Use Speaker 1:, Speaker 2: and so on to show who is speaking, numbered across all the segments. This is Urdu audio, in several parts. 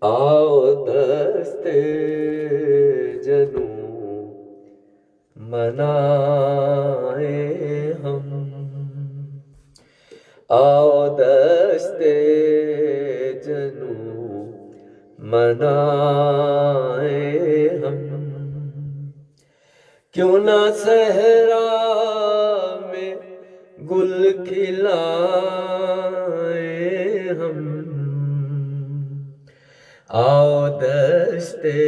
Speaker 1: آؤ دستے جنوں منائے ہم، آؤ دستے جنوں منائے ہم، کیوں نہ صحرا میں گل کھلائے ہم، آؤ دستے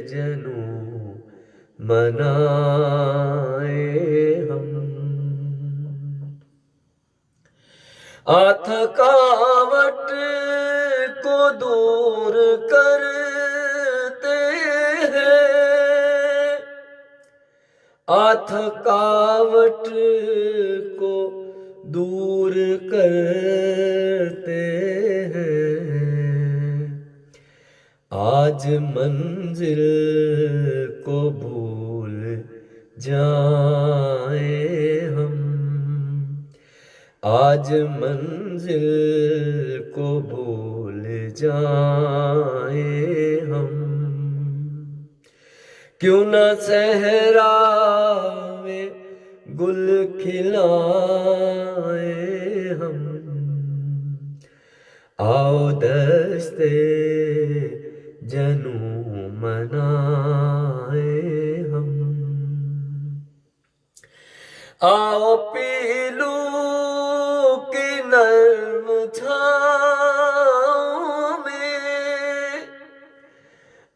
Speaker 1: جنوں منائے ہم، تھکاوٹ کو دور کرتے ہیں، تھکاوٹ کو دور کرتے ہیں، آج منزل کو بھول جائیں ہم، آج منزل کو بھول جائیں ہم، کیوں نہ صحرا میں گل کھلائیں ہم، آؤ دستے جنوں منائے ہم، آؤ پیلو کی نرم چھاؤں میں،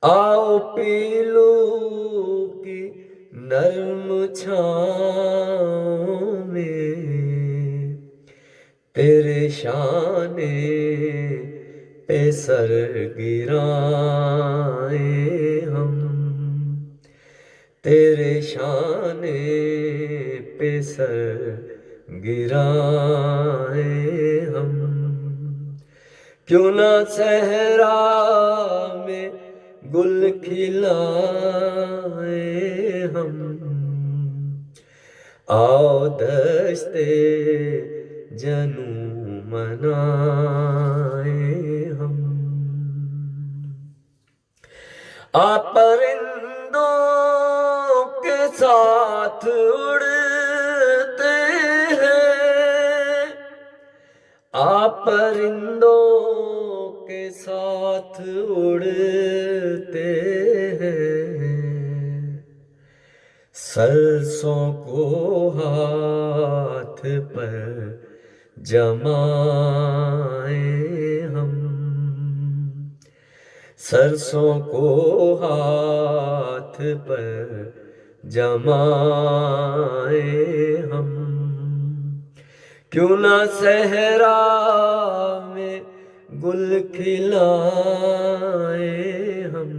Speaker 1: آؤ پیلو کی نرم چھاؤں میں، تیرے شانے پہ سر گرائیں ہم، تیرے شانے پہ سر گرائیں ہم، کیوں نہ صحرا میں گل کھلائیں ہم، آؤ دستے جنوں منائے ہم، پرندوں کے ساتھ اڑتے ہیں، پرندوں کے ساتھ اڑتے ہیں، سرسوں کو ہاتھ پر جمائیں ہم، سرسوں کو ہاتھ پر جمائیں ہم، کیوں نہ صحرا میں گل کھلائیں ہم،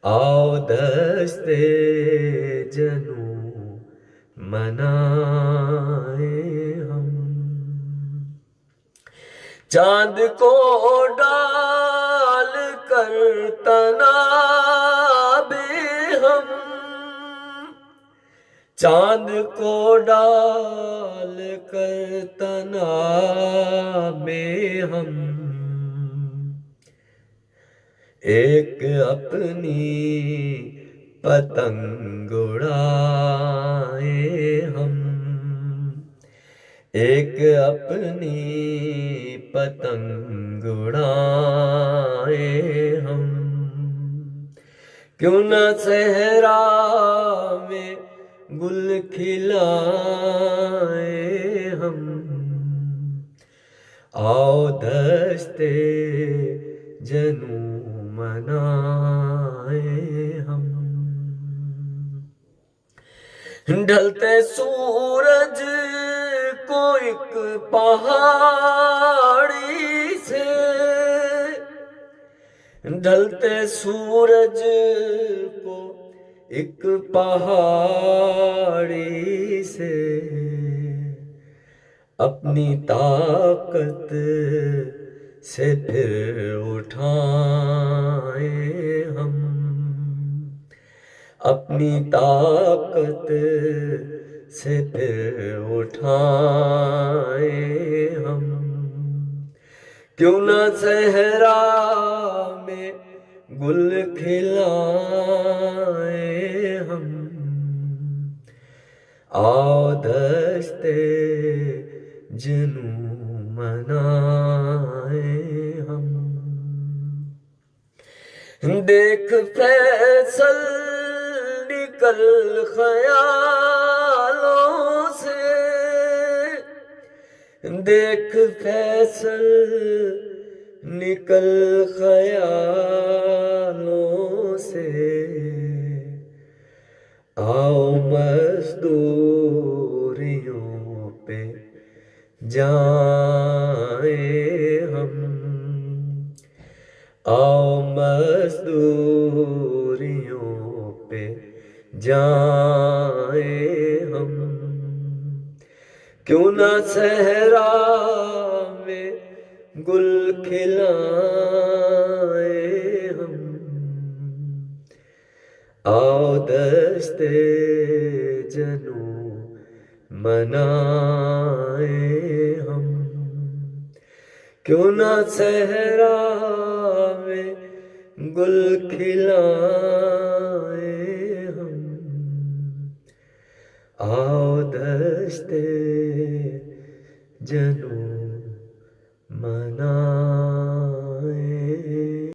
Speaker 1: آؤ دستے جنوں منائے ہم، چاند کو ڈال کر تنابے ہم، چاند کو ڈال کر تنابے ہم، ایک اپنی پتنگ اڑائیں ہم، ایک اپنی پتنگ اڑائیں ہم، کیوں نہ صحرا میں گل کھلائیں ہم، آؤ دستے جنوں منائے ہم، ڈھلتے سورج کو ایک پہاڑی سے، ڈھلتے سورج کو ایک پہاڑی سے، اپنی طاقت سے پھر اٹھائیں ہم، اپنی طاقت سے پھر اٹھائیں ہم، کیوں نہ صحرا میں گل کھلائیں ہم، آؤ دشت جنوں منائیں ہم۔ دیکھ فیصل نکل خیالوں سے، دیکھ فیصل نکل خیالوں سے، آؤ مزدوریوں پہ جائیں ہم، آؤ مزدوریوں پہ جائیں ہم۔ کیوں نہ صحرا میں گل کھلائیں ہم، آؤ دشت جنوں منائیں ہم۔ کیوں نہ صحرا میں گل کھلائیں ہم، آؤ دشت جنوں منائیں